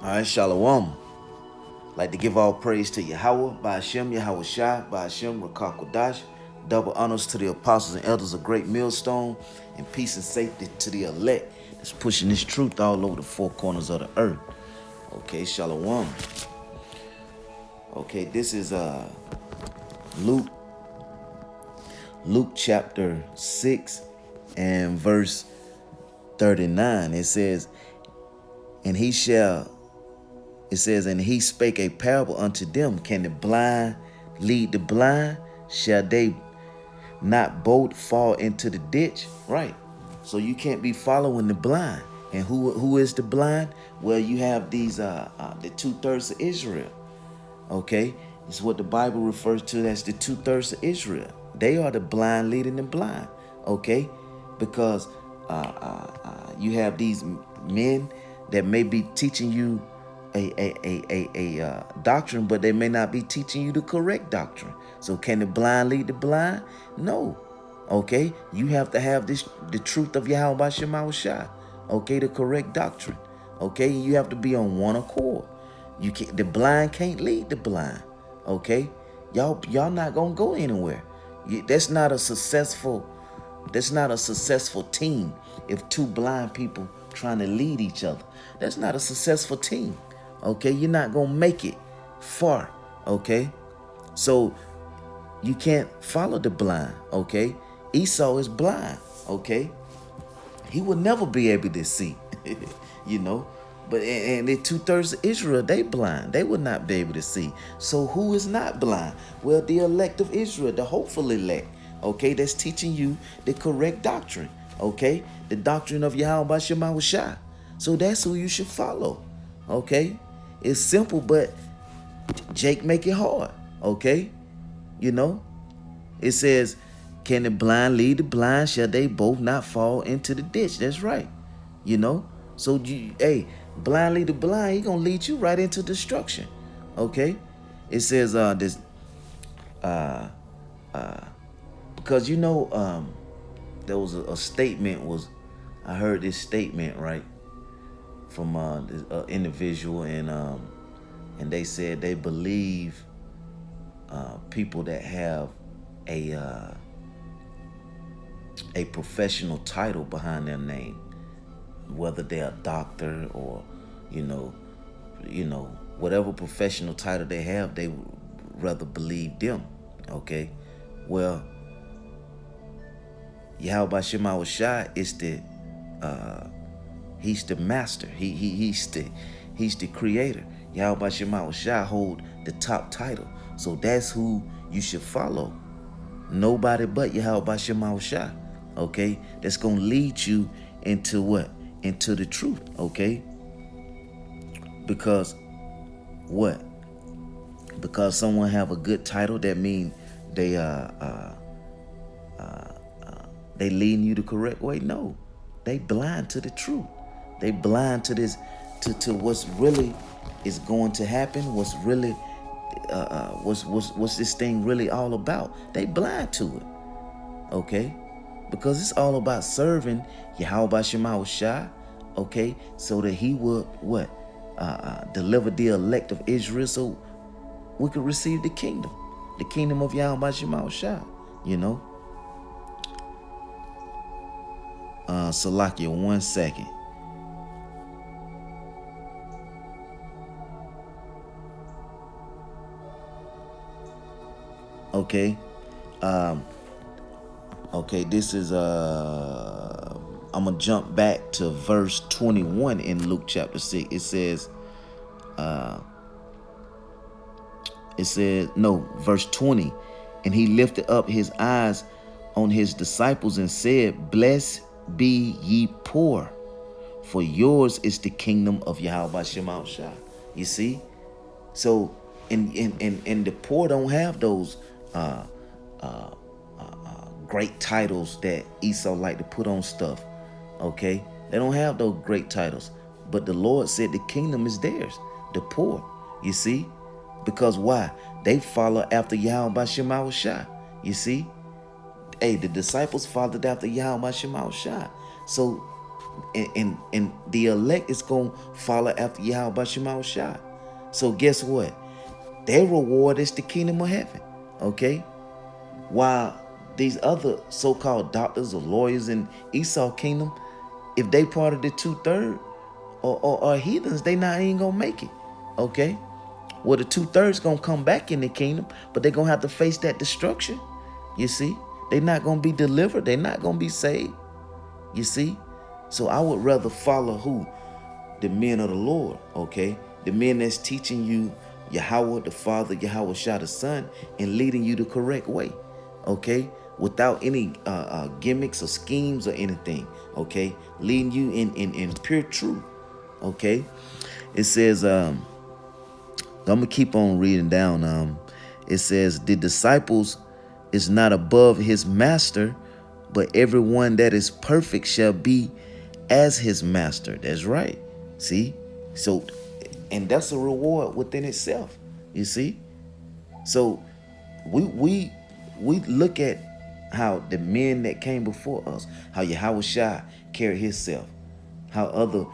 All right, Shalom. Like to give all praise to Yahweh, by Hashem, Yahawashi, by Hashem, Rakakwadash. Double honors to the apostles and elders of Great Millstone, and peace and safety to the elect that's pushing this truth all over the four corners of the earth. Okay, Shalom. Okay, this is Luke chapter 6 and verse 39. It says, and he spake a parable unto them. Can the blind lead the blind? Shall they not both fall into the ditch? Right. So you can't be following the blind. And who is the blind? Well, you have these the 2/3 of Israel. Okay, it's what the Bible refers to as the 2/3 of Israel. They are the blind leading the blind. Okay, because you have these men that may be teaching you a doctrine, but they may not be teaching you the correct doctrine. So can the blind lead the blind? No. Okay, you have to have the truth of Yahawashi. Okay, the correct doctrine. Okay, you have to be on one accord. The blind can't lead the blind. Okay, y'all not gonna go anywhere. That's not a successful team if two blind people trying to lead each other. That's not a successful team. Okay, you're not gonna make it far. Okay, so you can't follow the blind. Okay, Esau is blind. Okay, he will never be able to see. you know, but and the 2/3 of Israel, they blind. They will not be able to see. So who is not blind? Well, the elect of Israel, the hopeful elect. Okay, that's teaching you the correct doctrine. Okay, the doctrine of Yahawashi. So that's who you should follow. Okay, it's simple, but Jake make it hard. Okay, it says, can the blind lead the blind? Shall they both not fall into the ditch? That's right. So blind lead the blind, he gonna lead you right into destruction. Okay, it says because there was a statement I heard this statement right from this individual, and they said they believe people that have a professional title behind their name, whether they're a doctor or whatever professional title they have, they would rather believe them. Okay, well, Yahawashi is he's the master. He's the creator. Yahawashi hold the top title. So that's who you should follow. Nobody but Yahawashi. Okay? That's gonna lead you into what? Into the truth. Okay? Because what? Because someone have a good title, that means they leading you the correct way? No. They blind to the truth. They blind to this, to what's really is going to happen, what's really what's this thing really all about. They blind to it. Okay? Because it's all about serving Yahawashi, okay, so that he would what? Deliver the elect of Israel so we could receive the kingdom of Yahawashi, Salakia, 1 second. Okay. Okay, this is I'm gonna jump back to verse 21 in Luke chapter 6. Verse 20. And he lifted up his eyes on his disciples and said, blessed be ye poor, for yours is the kingdom of Yahawashi. You see? So and the poor don't have those great titles that Esau like to put on stuff. Okay? They don't have those great titles. But the Lord said the kingdom is theirs, the poor. You see? Because why? They follow after Yahawashi. You see? The disciples followed after Yahawashi. So And the elect is going to follow after Yahawashi. So guess what? Their reward is the kingdom of heaven. Okay? While these other so-called doctors or lawyers in Esau kingdom, if they part of the 2/3 or heathens, they not even gonna make it. Okay? Well, the 2/3 gonna come back in the kingdom, but they're gonna have to face that destruction. You see? They're not gonna be delivered, they're not gonna be saved. You see? So I would rather follow who? The men of the Lord, okay? The men that's teaching you Yahweh the Father, Yahawashi the Son, and leading you the correct way, okay? Without any gimmicks or schemes or anything, okay? Leading you in pure truth, okay? It says, I'm gonna keep on reading down. It says, the disciples is not above his master, but everyone that is perfect shall be as his master. That's right. See? So, and that's a reward within itself. You see? So we look at how the men that came before us, how Yahawashi carried himself, how other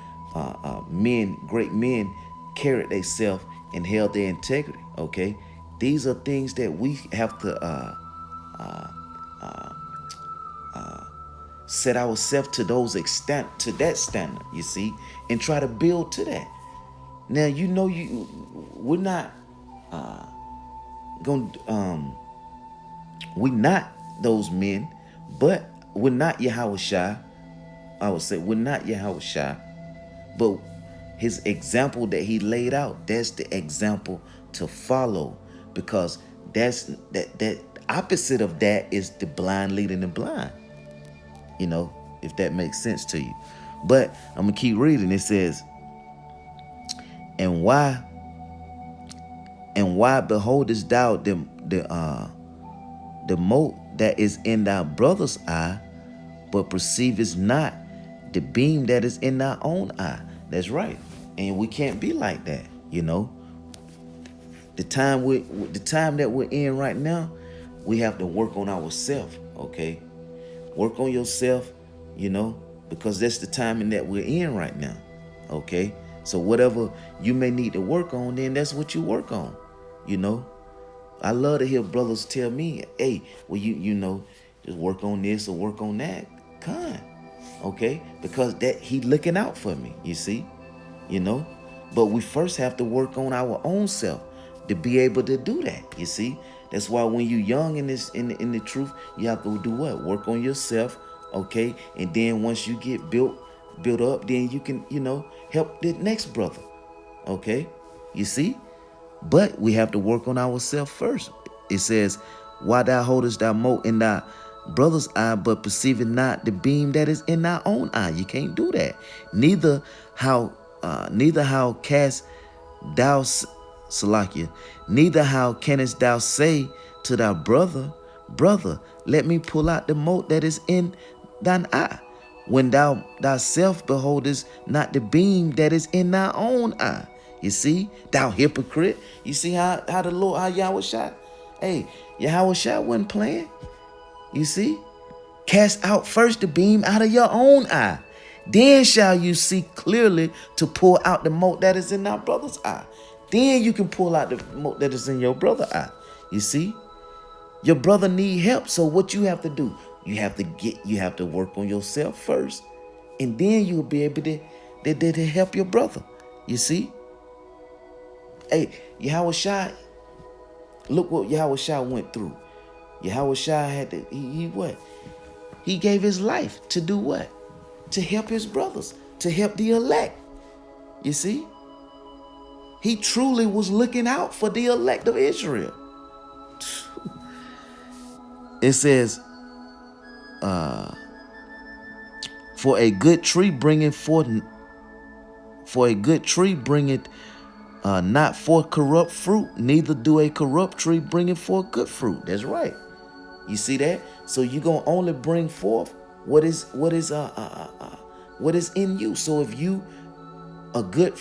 men, great men, carried themselves and held their integrity. Okay? These are things that we have to set ourselves to those extent, to that standard, you see, and try to build to that. Now we're not we're not those men, but we're not Yahawashi. I would say we're not Yahawashi, but his example that he laid out, that's the example to follow, because that opposite of that is the blind leading the blind. You know, if that makes sense to you. But I'm gonna keep reading. It says, and why beholdest thou the mote that is in thy brother's eye, but perceivest not the beam that is in thy own eye? That's right. And we can't be like that, you know. The time that we're in right now, we have to work on ourselves, okay? Work on yourself, you know, because that's the timing that we're in right now, okay? So whatever you may need to work on, then that's what you work on, you know? I love to hear brothers tell me, hey, well, you know, just work on this or work on that. Okay? Because that he looking out for me, you see? You know? But we first have to work on our own self to be able to do that, you see? That's why when you're young in the truth, you have to do what? Work on yourself, okay? And then once you get built up, then you can, you know, help the next brother, okay? You see? But we have to work on ourselves first. It says, why thou holdest thy mote in thy brother's eye, but perceiving not the beam that is in thy own eye? You can't do that. Neither how cast thou Salakia, neither how canst thou say to thy brother, let me pull out the mote that is in thine eye, when thou thyself beholdest not the beam that is in thy own eye? You see, thou hypocrite. You see how the Lord, how Yahawashi, hey, Yahawashi wasn't playing. You see, cast out first the beam out of your own eye, then shall you see clearly to pull out the mote that is in thy brother's eye. Then you can pull out the mote that is in your brother's eye. You see, your brother need help. So what you have to do, you have to work on yourself first, and then you'll be able to help your brother. You see. Hey, Yahawashi, look what Yahawashi went through. Yahawashi had to, he what? He gave his life to do what? To help his brothers, to help the elect. You see? He truly was looking out for the elect of Israel. It says, for a good tree bringeth not forth corrupt fruit, neither do a corrupt tree bringeth forth good fruit. That's right. You see that? So you're gonna only bring forth what is in you. So if you a good,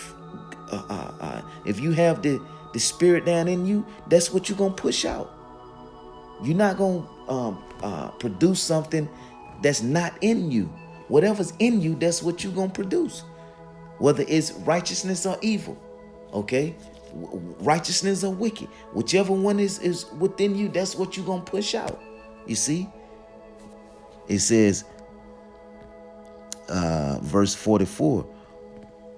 if you have the spirit down in you, that's what you're gonna push out. You're not gonna produce something that's not in you, whatever's in you, that's what you're going to produce. Whether it's righteousness or evil, okay? Righteousness or wicked. Whichever one is within you, that's what you're going to push out. You see? It says, verse 44,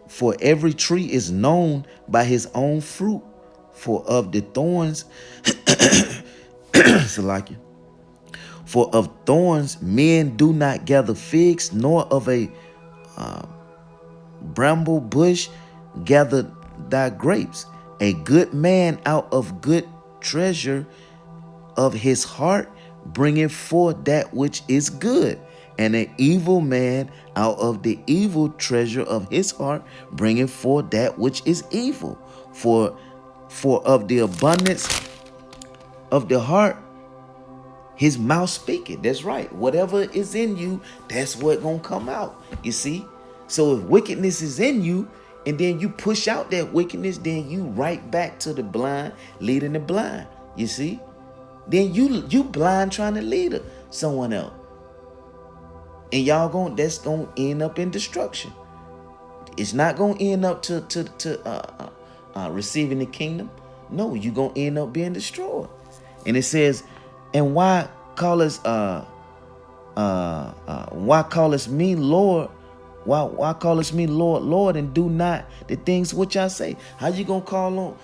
for every tree is known by his own fruit, for of the thorns, Salakia, for of thorns men do not gather figs, nor of a bramble bush gather thy grapes. A good man out of good treasure of his heart bringeth forth that which is good, and an evil man out of the evil treasure of his heart bringeth forth that which is evil. For of the abundance of the heart his mouth speaketh. That's right. Whatever is in you, that's what gonna come out. You see? So if wickedness is in you, and then you push out that wickedness, then you right back to the blind, leading the blind. You see? Then you blind trying to lead someone else. And that's gonna end up in destruction. It's not gonna end up to receiving the kingdom. No, you're gonna end up being destroyed. And it says, and why callest me Lord? Why callest me Lord, Lord, and do not the things which I say? How you gonna call the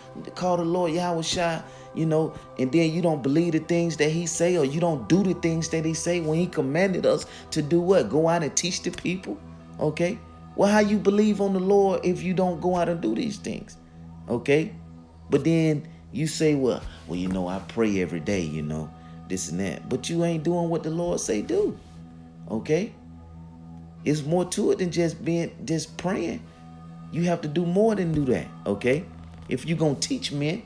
Lord Yahawashi, and then you don't believe the things that he say, or you don't do the things that he say when he commanded us to do what? Go out and teach the people? Okay? Well, how you believe on the Lord if you don't go out and do these things? Okay? But then you say, well, I pray every day, this and that. But you ain't doing what the Lord say do. Okay? It's more to it than just praying. You have to do more than do that, okay? If you're going to teach men,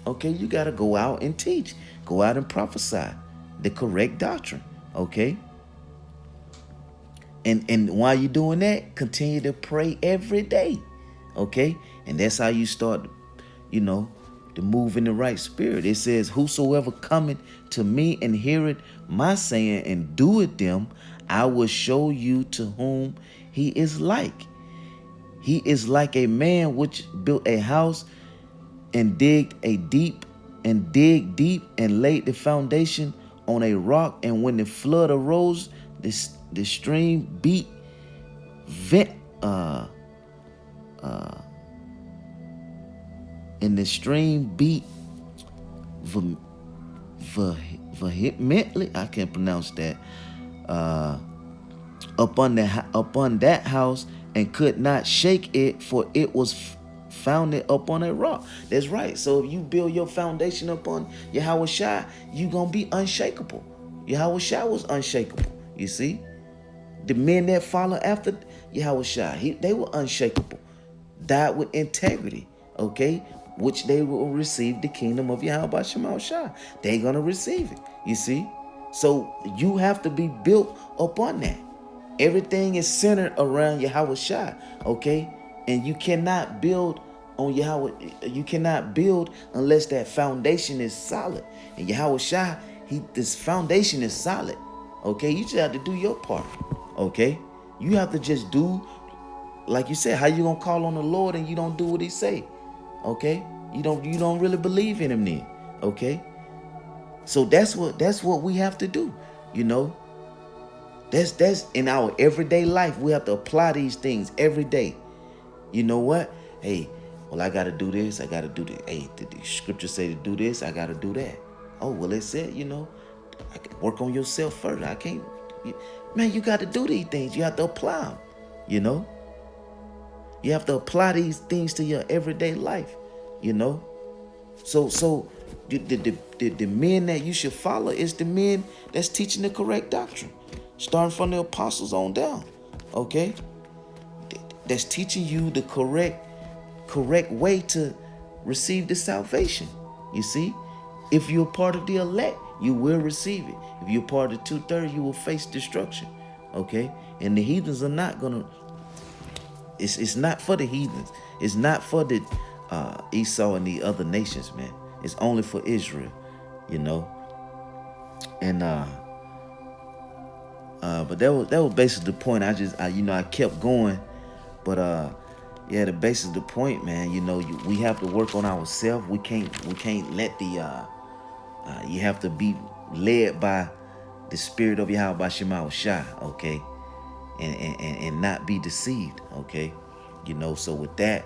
okay, you got to go out and teach. Go out and prophesy the correct doctrine, okay? And while you're doing that, continue to pray every day, okay? And that's how you start, to move in the right spirit. It says, whosoever cometh to me and heareth my saying and doeth them, I will show you to whom he is like. He is like a man which built a house and dig deep and laid the foundation on a rock. And when the flood arose, the stream beat vehemently, I can't pronounce that, upon that house, and could not shake it, for it was founded upon a rock. That's right. So if you build your foundation upon Yahawashi, you're going to be unshakable. Yahawashi was unshakable. You see? The men that follow after Yahawashi, they were unshakable. Died with integrity. Okay? Which they will receive the kingdom of Yahawashi. They're going to receive it. You see? So you have to be built upon that. Everything is centered around Yahawashi, okay? And you cannot build on Yahweh. You cannot build unless that foundation is solid. And Yahawashi, this foundation is solid, okay? You just have to do your part, okay? You have to just do, like you said, how you gonna call on the Lord and you don't do what he say, okay? You don't really believe in him then, okay? So that's what we have to do, That's in our everyday life. We have to apply these things every day. You know what? Hey, well, I got to do this. I got to do this. Hey, the scripture say to do this. I got to do that. Oh, well, it said, I can work on yourself first. I can't. Man, you got to do these things. You have to apply them. You have to apply these things to your everyday life. So the men that you should follow is the men that's teaching the correct doctrine. Starting from the apostles on down, okay? That's teaching you the correct way to receive the salvation. You see? If you're part of the elect, you will receive it. If you're part of the 2/3, you will face destruction, okay? And the heathens are not going to, it's not for the heathens. It's not for the Esau and the other nations, man. It's only for Israel, And But that was basically the point. I kept going, but yeah, the basis of the point, man. We have to work on ourselves. We can't let you have to be led by the spirit of Yahawashi Shah, okay, and not be deceived, okay. So with that,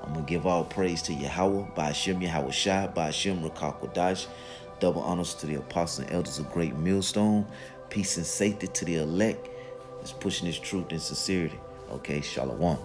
I'm gonna give all praise to Yahweh, Ba'ashem Yahweh Shah, Ba'ashem Rakakwadash. Double honors to the apostles and elders of Great Millstone. Peace and safety to the elect. Is pushing this truth and sincerity. Okay, Shalom.